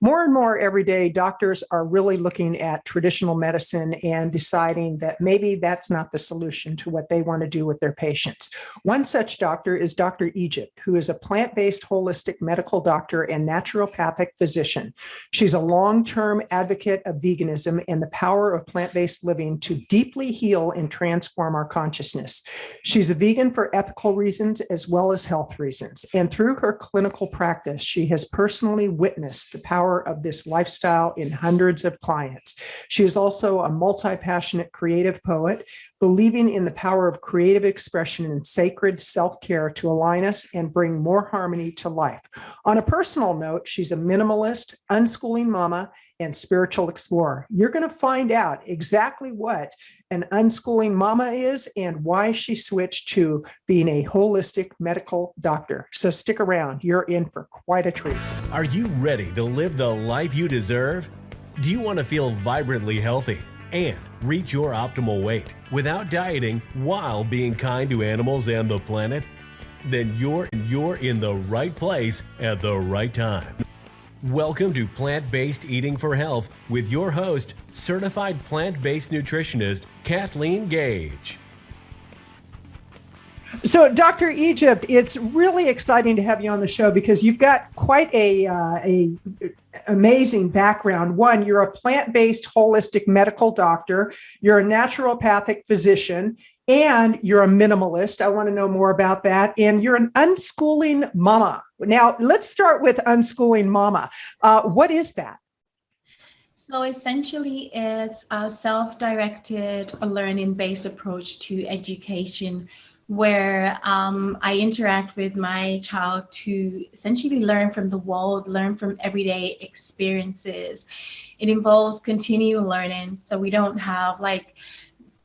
More and more every day, doctors are really looking at traditional medicine and deciding that maybe that's not the solution to what they want to do with their patients. One such doctor is Dr. Egypt, who is a plant-based holistic medical doctor and naturopathic physician. She's a long-term advocate of veganism and the power of plant-based living to deeply heal and transform our consciousness. She's a vegan for ethical reasons as well as health reasons. And through her clinical practice, she has personally witnessed the power of this lifestyle in hundreds of clients. She is also a multi-passionate creative poet, believing in the power of creative expression and sacred self-care to align us and bring more harmony to life. On a personal note, she's a minimalist, unschooling mama, and spiritual explorer. You're going to find out exactly what an unschooling mama is and why she switched to being a holistic medical doctor. So stick around. You're in for quite a treat. Are you ready to live the life you deserve? Do you want to feel vibrantly healthy and reach your optimal weight without dieting while being kind to animals and the planet? Then you're in the right place at the right time. Welcome to Plant-Based Eating for Health with your host, certified plant-based nutritionist, Kathleen Gage. So, Dr. Egypt, it's really exciting to have you on the show because you've got quite a amazing background. One, you're a plant-based holistic medical doctor, you're a naturopathic physician, and you're a minimalist. I want to know more about that. And you're an unschooling mama. Now, let's start with unschooling mama. What is that? So essentially, it's a self-directed, learning-based approach to education where I interact with my child to essentially learn from the world, learn from everyday experiences. It involves continual learning, so we don't have like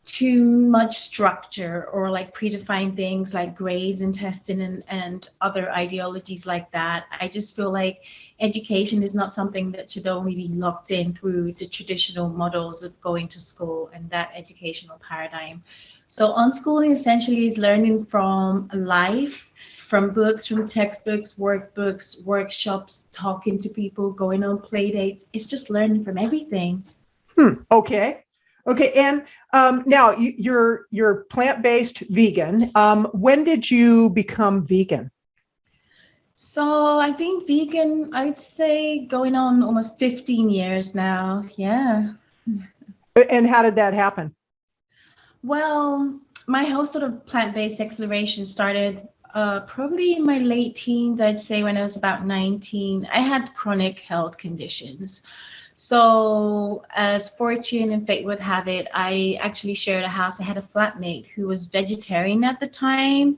too much structure or like predefined things like grades and testing and other ideologies like that. I just feel like education is not something that should only be locked in through the traditional models of going to school and that educational paradigm. So unschooling essentially is learning from life, from books, from textbooks, workbooks, workshops, talking to people, going on play dates. It's just learning from everything. Okay. And now you're plant-based vegan. When did you become vegan? So I've been vegan, I'd say going on almost 15 years now. Yeah. And how did that happen? Well, my whole sort of plant-based exploration started probably in my late teens, I'd say when I was about 19. I had chronic health conditions. So as fortune and fate would have it, I actually shared a house. I had a flatmate who was vegetarian at the time.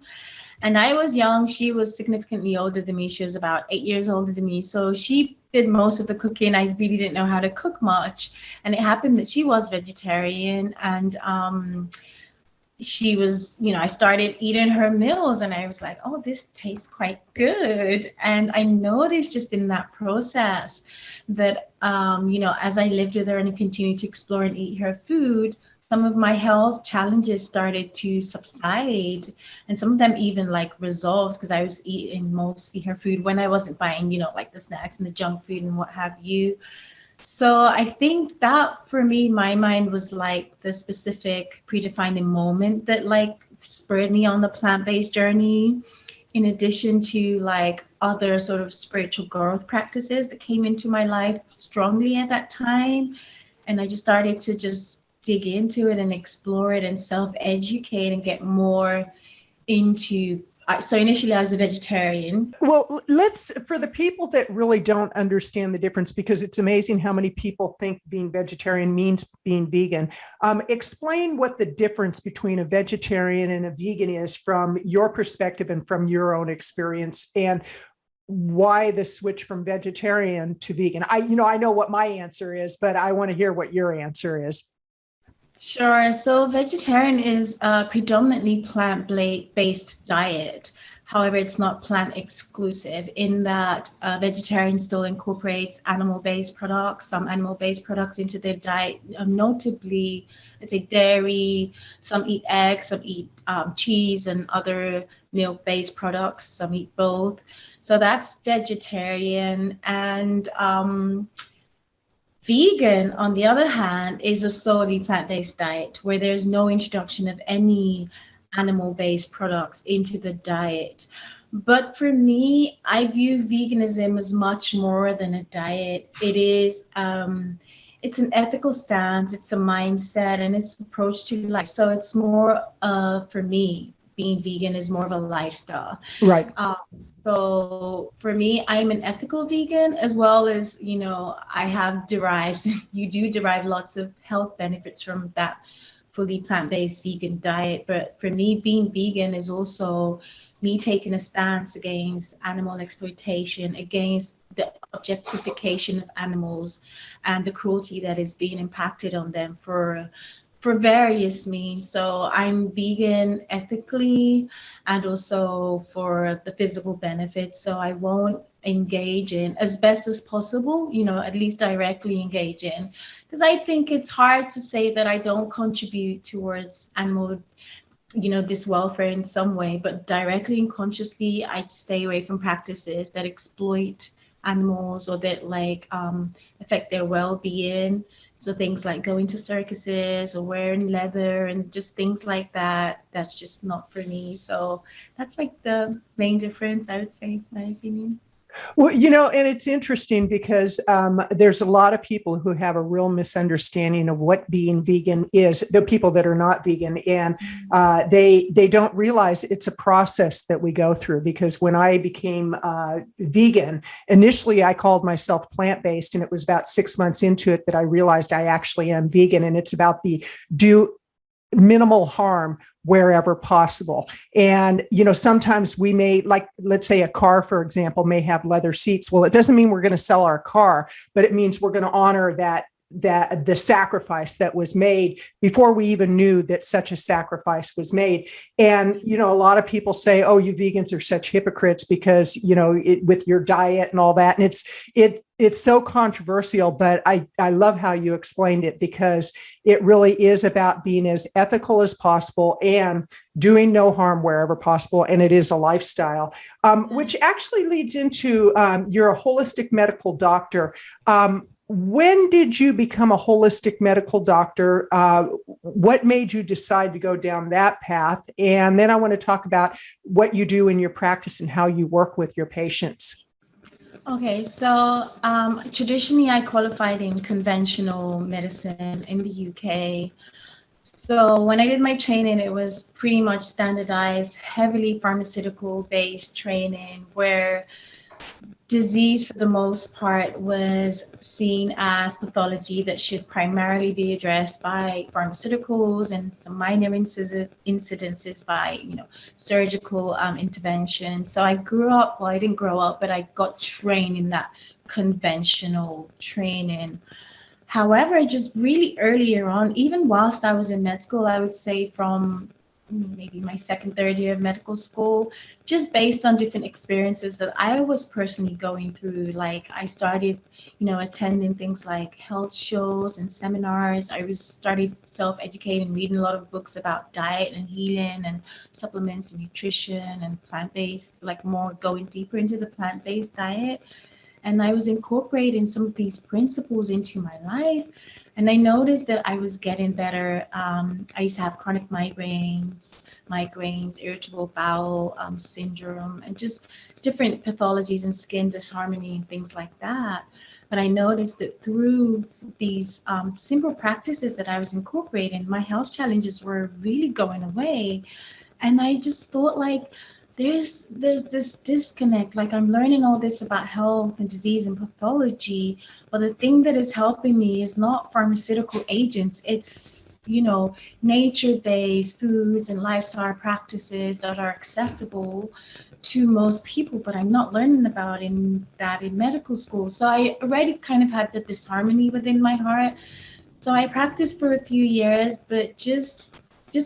And I was young. She was significantly older than me. She was about 8 years older than me. So she did most of the cooking. I really didn't know how to cook much. And it happened that she was vegetarian. And she was, I started eating her meals and I was like, oh, this tastes quite good. And I noticed just in that process that, as I lived with her and continued to explore and eat her food, some of my health challenges started to subside and some of them even like resolved because I was eating mostly her food when I wasn't buying, like the snacks and the junk food and what have you. So I think that for me, my mind was like the specific predefining moment that like spurred me on the plant-based journey, in addition to like other sort of spiritual growth practices that came into my life strongly at that time. And I just started to just dig into it and explore it and self-educate and get more into. So initially I was a vegetarian. Well, for the people that really don't understand the difference, because it's amazing how many people think being vegetarian means being vegan. Explain what the difference between a vegetarian and a vegan is from your perspective and from your own experience, and why the switch from vegetarian to vegan. I know what my answer is, but I want to hear what your answer is. Sure. So vegetarian is a predominantly plant-based diet. However, it's not plant exclusive in that vegetarian still incorporates animal-based products, some animal-based products into their diet, notably, let's say dairy, some eat eggs, some eat cheese and other milk-based products, some eat both. So that's vegetarian. And vegan, on the other hand, is a solely plant-based diet where there's no introduction of any animal-based products into the diet. But for me, I view veganism as much more than a diet. It is, it's an ethical stance, it's a mindset, and it's an approach to life. So it's more, for me, being vegan is more of a lifestyle. Right. So for me, I'm an ethical vegan, as well as, I have derived, you do derive lots of health benefits from that fully plant-based vegan diet. But for me, being vegan is also me taking a stance against animal exploitation, against the objectification of animals and the cruelty that is being impacted on them for various means. So I'm vegan ethically and also for the physical benefits. So I won't engage in, as best as possible, at least directly engage in, because I think it's hard to say that I don't contribute towards animal diswelfare in some way, but directly and consciously I stay away from practices that exploit animals or that affect their well-being. So things like going to circuses or wearing leather and just things like that, that's just not for me. So that's the main difference, I would say, in my opinion. Well, and it's interesting because there's a lot of people who have a real misunderstanding of what being vegan is, the people that are not vegan, and they don't realize it's a process that we go through. Because when I became vegan, initially I called myself plant-based, and it was about 6 months into it that I realized I actually am vegan, and it's about the do minimal harm wherever possible. And, sometimes we may, let's say a car, for example, may have leather seats. Well, it doesn't mean we're going to sell our car, but it means we're going to honor that the sacrifice that was made before we even knew that such a sacrifice was made. And, a lot of people say, oh, you vegans are such hypocrites because, with your diet and all that. And it's so controversial, but I love how you explained it, because it really is about being as ethical as possible and doing no harm wherever possible. And it is a lifestyle, which actually leads into, you're a holistic medical doctor. When did you become a holistic medical doctor? What made you decide to go down that path? And then I want to talk about what you do in your practice and how you work with your patients. Okay, so traditionally I qualified in conventional medicine in the UK. So when I did my training, it was pretty much standardized, heavily pharmaceutical-based training, where disease for the most part was seen as pathology that should primarily be addressed by pharmaceuticals and some minor incidences by surgical intervention. So I didn't grow up, but I got trained in that conventional training. However, just really earlier on, even whilst I was in med school, I would say from maybe my second, third year of medical school, just based on different experiences that I was personally going through. Like I started, attending things like health shows and seminars. I started self-educating, reading a lot of books about diet and healing and supplements and nutrition and plant-based, more going deeper into the plant-based diet. And I was incorporating some of these principles into my life. And I noticed that I was getting better. I used to have chronic migraines, irritable bowel syndrome, and just different pathologies and skin disharmony and things like that. But I noticed that through these simple practices that I was incorporating, my health challenges were really going away. And I just thought there's this disconnect. I'm learning all this about health and disease and pathology, but the thing that is helping me is not pharmaceutical agents. It's, nature-based foods and lifestyle practices that are accessible to most people, but I'm not learning about in medical school. So I already kind of had the disharmony within my heart. So I practiced for a few years, but just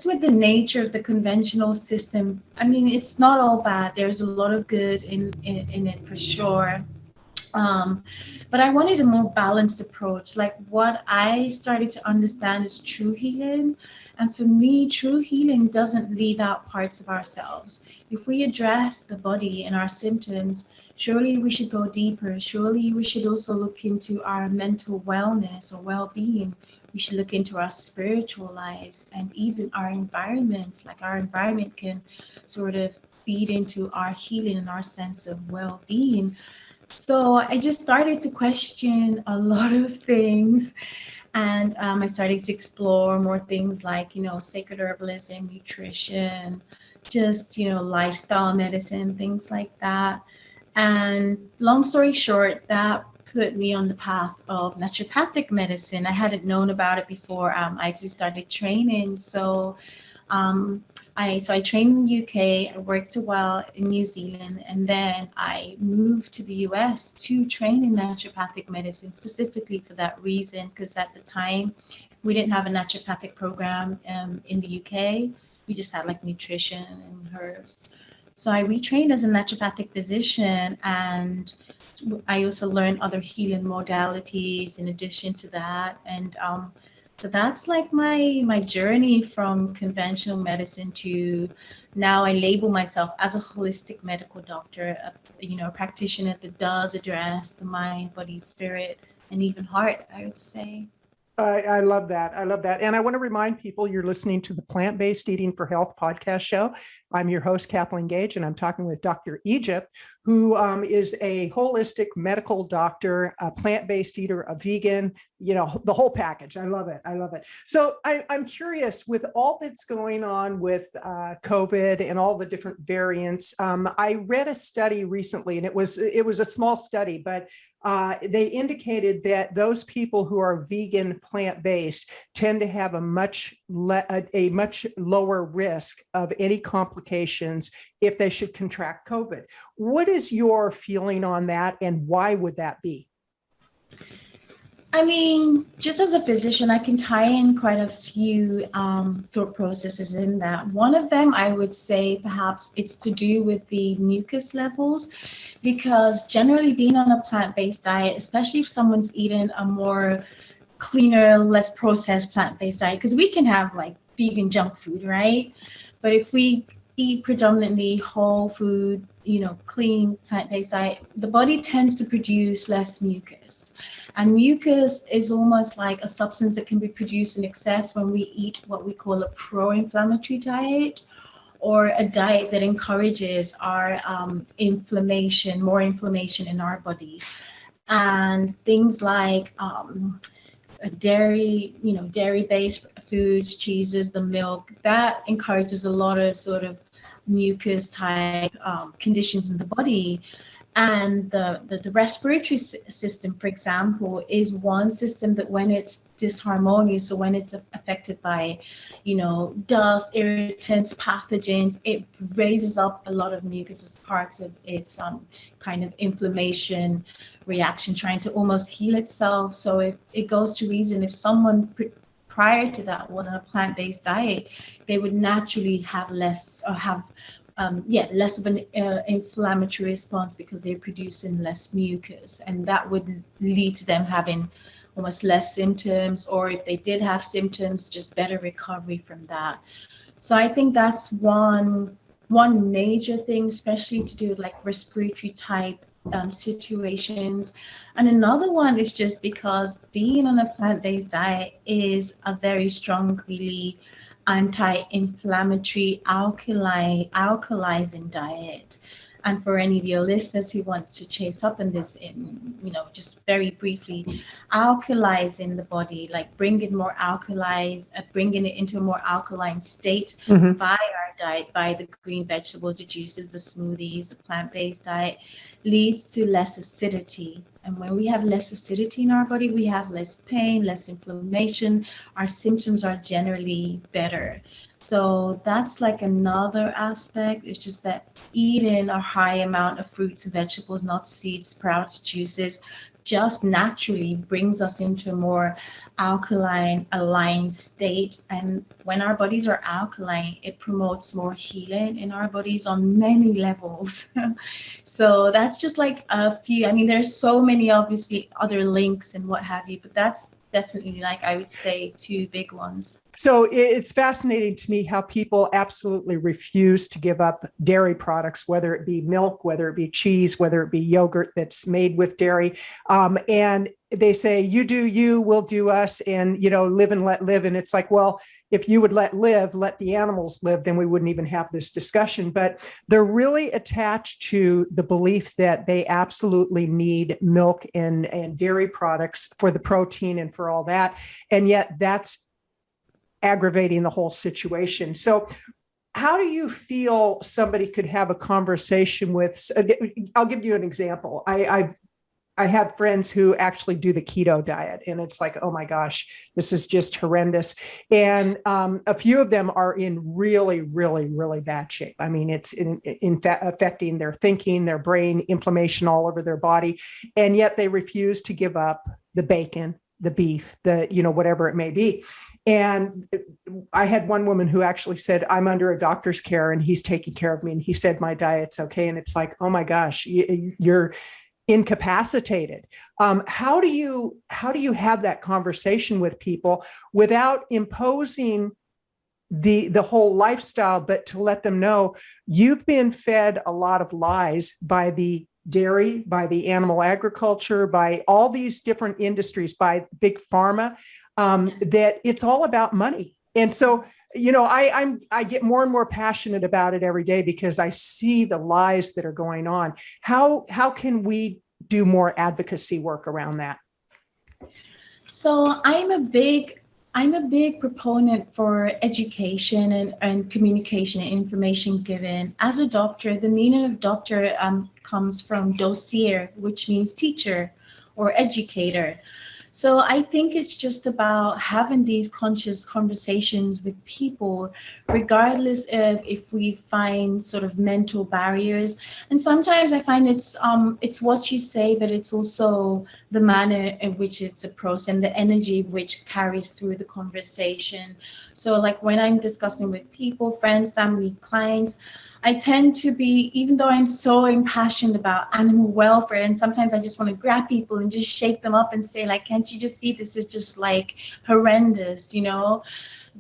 with the nature of the conventional system, it's not all bad. There's a lot of good in it for sure. But I wanted a more balanced approach. What I started to understand is true healing. And for me, true healing doesn't leave out parts of ourselves. If we address the body and our symptoms, surely we should go deeper. Surely we should also look into our mental wellness or well-being. We should look into our spiritual lives and even our environment. Like our environment can sort of feed into our healing and our sense of well-being. So I just started to question a lot of things. And I started to explore more things like, sacred herbalism, nutrition, just, lifestyle medicine, things like that. And long story short, that put me on the path of naturopathic medicine. I hadn't known about it before I just started training. So I trained in the UK, I worked a while in New Zealand, and then I moved to the US to train in naturopathic medicine, specifically for that reason, because at the time we didn't have a naturopathic program in the UK. We just had like nutrition and herbs. So I retrained as a naturopathic physician, and I also learned other healing modalities in addition to that. And so that's like my journey from conventional medicine to now I label myself as a holistic medical doctor, a practitioner that does address the mind, body, spirit, and even heart, I would say. I love that. I love that. And I want to remind people you're listening to the Plant-Based Eating for Health podcast show. I'm your host, Kathleen Gage, and I'm talking with Dr. Egypt, who is a holistic medical doctor, a plant-based eater, a vegan, the whole package. I love it. I love it. So I'm curious, with all that's going on with COVID and all the different variants, I read a study recently, and it was a small study, but they indicated that those people who are vegan plant-based tend to have a much lower risk of any complications if they should contract COVID. What is your feeling on that, and why would that be? I mean, just as a physician, I can tie in quite a few thought processes in that. One of them, I would say, perhaps it's to do with the mucus levels, because generally being on a plant-based diet, especially if someone's eating a more cleaner, less processed plant-based diet, because we can have like vegan junk food, right? But if we eat predominantly whole food, clean plant-based diet, the body tends to produce less mucus. And mucus is almost like a substance that can be produced in excess when we eat what we call a pro-inflammatory diet, or a diet that encourages our inflammation, more inflammation in our body. And things like dairy-based foods, cheeses, the milk, that encourages a lot of sort of mucus type conditions in the body. And the respiratory system, for example, is one system that when it's disharmonious, so when it's affected by, dust, irritants, pathogens, it raises up a lot of mucus as parts of its kind of inflammation reaction, trying to almost heal itself. So if it goes to reason, if someone prior to that was on a plant-based diet, they would naturally have less of an inflammatory response because they're producing less mucus, and that would lead to them having almost less symptoms, or if they did have symptoms, just better recovery from that. So I think that's one major thing, especially to do with like respiratory type situations. And another one is just because being on a plant-based diet is a very strongly anti-inflammatory alkalizing diet. And for any of your listeners who want to chase up on this, just very briefly, alkalizing the body, like bringing more bringing it into a more alkaline state by our diet, by the green vegetables, the juices, the smoothies, the plant-based diet, leads to less acidity. And when we have less acidity in our body, we have less pain, less inflammation. Our symptoms are generally better. So that's like another aspect. It's just that eating a high amount of fruits and vegetables, nuts, seeds, sprouts, juices, just naturally brings us into a more alkaline, aligned state. And when our bodies are alkaline, it promotes more healing in our bodies on many levels. So that's just like a few. I mean, there's so many, obviously, other links and what have you, but that's definitely, like I would say, two big ones. So it's fascinating to me how people absolutely refuse to give up dairy products, whether it be milk, whether it be cheese, whether it be yogurt that's made with dairy. And they say, you do you, we'll do us, and, live and let live. And it's like, well, if you would let the animals live, then we wouldn't even have this discussion. But they're really attached to the belief that they absolutely need milk and dairy products for the protein and for all that. And yet that's aggravating the whole situation. So how do you feel somebody could have a conversation with? I'll give you an example. I have friends who actually do the keto diet, and it's like, oh my gosh, this is just horrendous. And a few of them are in really, really, really bad shape. I mean, it's in fact affecting their thinking, their brain, inflammation all over their body. And yet they refuse to give up the bacon, the beef, whatever it may be. And I had one woman who actually said, I'm under a doctor's care and he's taking care of me. And he said, my diet's okay. And it's like, oh my gosh, you're incapacitated. How do you have that conversation with people without imposing the whole lifestyle, but to let them know you've been fed a lot of lies by the dairy, by the animal agriculture, by all these different industries, by big pharma, that it's all about money. And so, I get more and more passionate about it every day because I see the lies that are going on. How can we do more advocacy work around that? So I'm a big proponent for education and communication and information given. As a doctor, the meaning of doctor comes from dossier, which means teacher or educator. So I think it's just about having these conscious conversations with people, regardless of if we find sort of mental barriers. And sometimes I find it's what you say, but it's also the manner in which it's approached and the energy which carries through the conversation. So like when I'm discussing with people, friends, family, clients, I tend to be, even though I'm so impassioned about animal welfare, and sometimes I just want to grab people and just shake them up and say, like, can't you just see this is just like horrendous,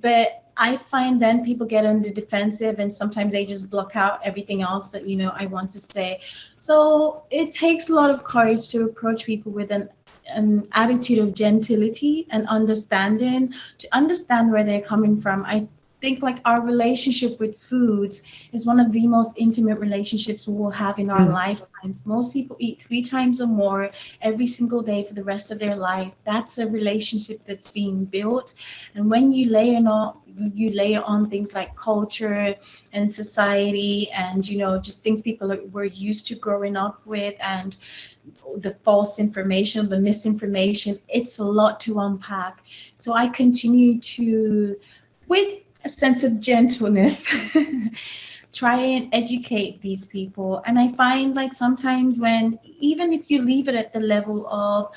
But I find then people get on the defensive and sometimes they just block out everything else that, I want to say. So it takes a lot of courage to approach people with an attitude of gentility and understanding, to understand where they're coming from. I think like our relationship with foods is one of the most intimate relationships we'll have in our lifetimes. Most people eat 3 times or more every single day for the rest of their life. That's a relationship that's being built. And when you layer on things like culture and society and, just things people were used to growing up with, and the false information, the misinformation, it's a lot to unpack. So I continue to, with a sense of gentleness, try and educate these people. And I find like sometimes even if you leave it at the level of,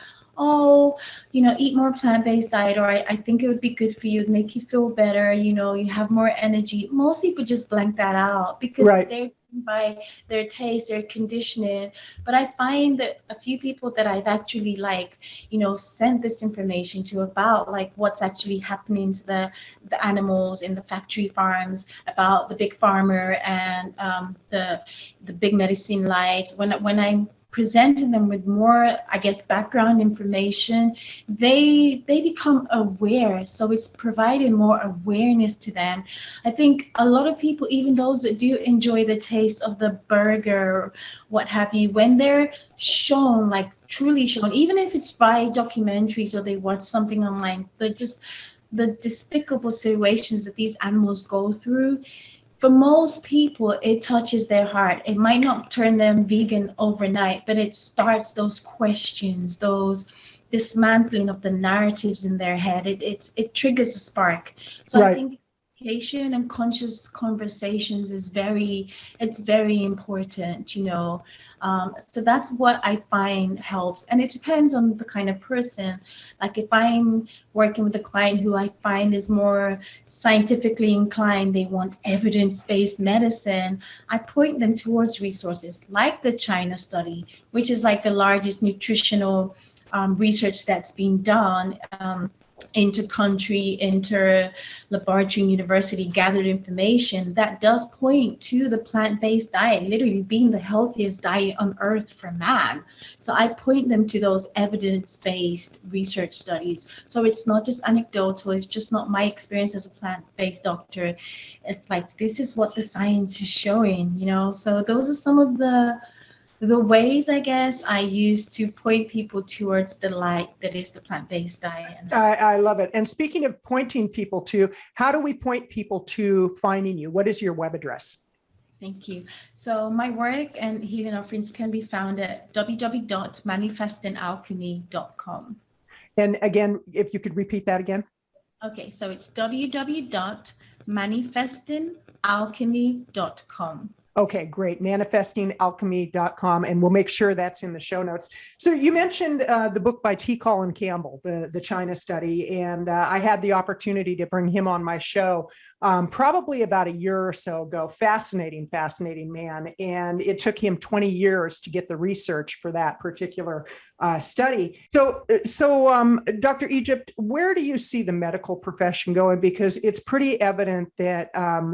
eat more plant-based diet, or I think it would be good for you, make you feel better, you have more energy. Most people just blank that out because they're by their taste, their conditioning. But I find that a few people that I've actually sent this information to about like what's actually happening to the animals in the factory farms, about the big farmer and the big medicine lights. When I'm presenting them with more, background information, they become aware. So it's providing more awareness to them. I think a lot of people, even those that do enjoy the taste of the burger, what have you, when they're shown, like truly shown, even if it's by documentaries or they watch something online, the despicable situations that these animals go through, for most people, it touches their heart. It might not turn them vegan overnight, but it starts those questions, those dismantling of the narratives in their head. It triggers a spark. So I think education and conscious conversations is very important, So that's what I find helps. And it depends on the kind of person. Like if I'm working with a client who I find is more scientifically inclined, they want evidence-based medicine, I point them towards resources like the China study, which is like the largest nutritional research that's been done inter-country, inter-laboratory, university gathered information that does point to the plant-based diet literally being the healthiest diet on earth for man. So I point them to those evidence-based research studies. So it's not just anecdotal, it's just not my experience as a plant-based doctor. It's like, this is what the science is showing, you know? So those are some of the ways, I guess, I use to point people towards the light that is the plant-based diet. I love it. And speaking of pointing people to, how do we point people to finding you? What is your web address? Thank you. So my work and healing offerings can be found at www.manifestingalchemy.com. And again, if you could repeat that again. Okay, so it's www.manifestingalchemy.com. Okay, great. Manifestingalchemy.com. And we'll make sure that's in the show notes. So you mentioned the book by T. Colin Campbell, the China study, and I had the opportunity to bring him on my show probably about a year or so ago. Fascinating man. And it took him 20 years to get the research for that particular study. So Dr. Egypt, where do you see the medical profession going? Because it's pretty evident that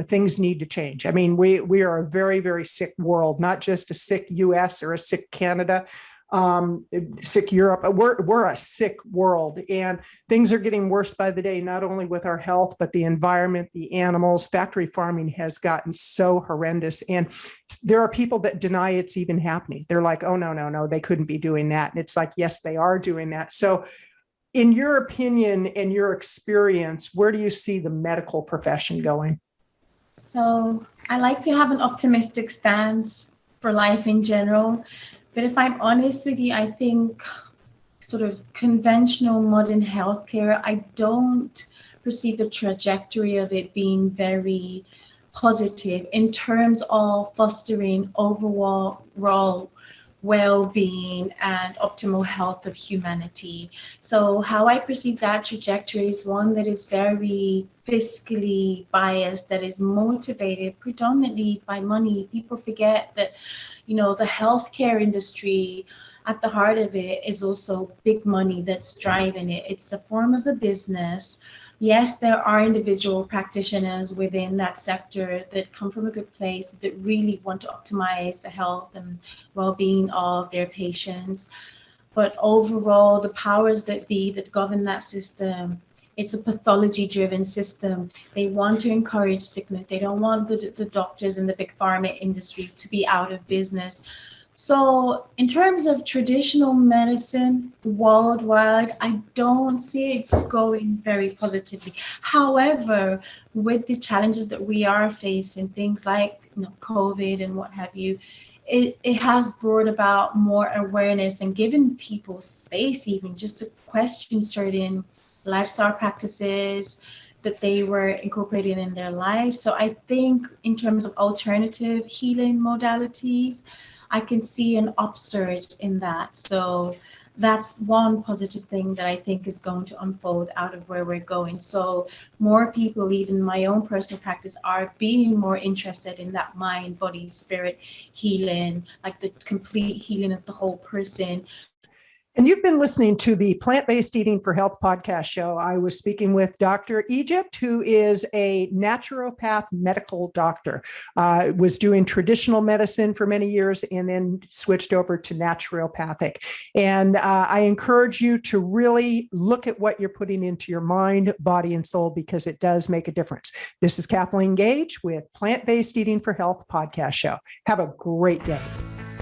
things need to change. I mean, we are a very, very sick world, not just a sick US or a sick Canada, sick Europe. We're a sick world, and things are getting worse by the day, not only with our health, but the environment, the animals. Factory farming has gotten so horrendous. And there are people that deny it's even happening. They're like, oh, no, they couldn't be doing that. And it's like, yes, they are doing that. So in your opinion and your experience, where do you see the medical profession going? So I like to have an optimistic stance for life in general. But if I'm honest with you, I think sort of conventional modern healthcare, I don't perceive the trajectory of it being very positive in terms of fostering overall well-being and optimal health of humanity. So how I perceive that trajectory is one that is very fiscally biased, that is motivated predominantly by money. People forget that, you know, the healthcare industry, at the heart of it is also big money that's driving it. It's a form of a business. Yes, there are individual practitioners within that sector that come from a good place, that really want to optimize the health and well-being of their patients. But overall, the powers that be that govern that system, it's a pathology-driven system. They want to encourage sickness. They don't want the doctors and the big pharma industries to be out of business. So in terms of traditional medicine worldwide, I don't see it going very positively. However, with the challenges that we are facing, things like, you know, COVID and what have you, it has brought about more awareness and given people space even just to question certain lifestyle practices that they were incorporating in their life. So I think in terms of alternative healing modalities, I can see an upsurge in that. So that's one positive thing that I think is going to unfold out of where we're going. So more people, even my own personal practice, are being more interested in that mind, body, spirit healing, like the complete healing of the whole person. And you've been listening to the Plant-Based Eating for Health podcast show. I was speaking with Dr. Egypt, who is a naturopath medical doctor, was doing traditional medicine for many years and then switched over to naturopathic. And I encourage you to really look at what you're putting into your mind, body, and soul, because it does make a difference. This is Kathleen Gage with Plant-Based Eating for Health podcast show. Have a great day.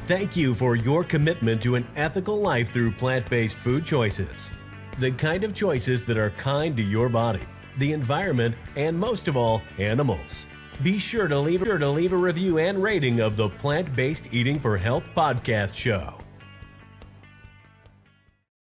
Thank you for your commitment to an ethical life through plant-based food choices. The kind of choices that are kind to your body, the environment, and most of all, animals. Be sure to leave a review and rating of the Plant-Based Eating for Health podcast show.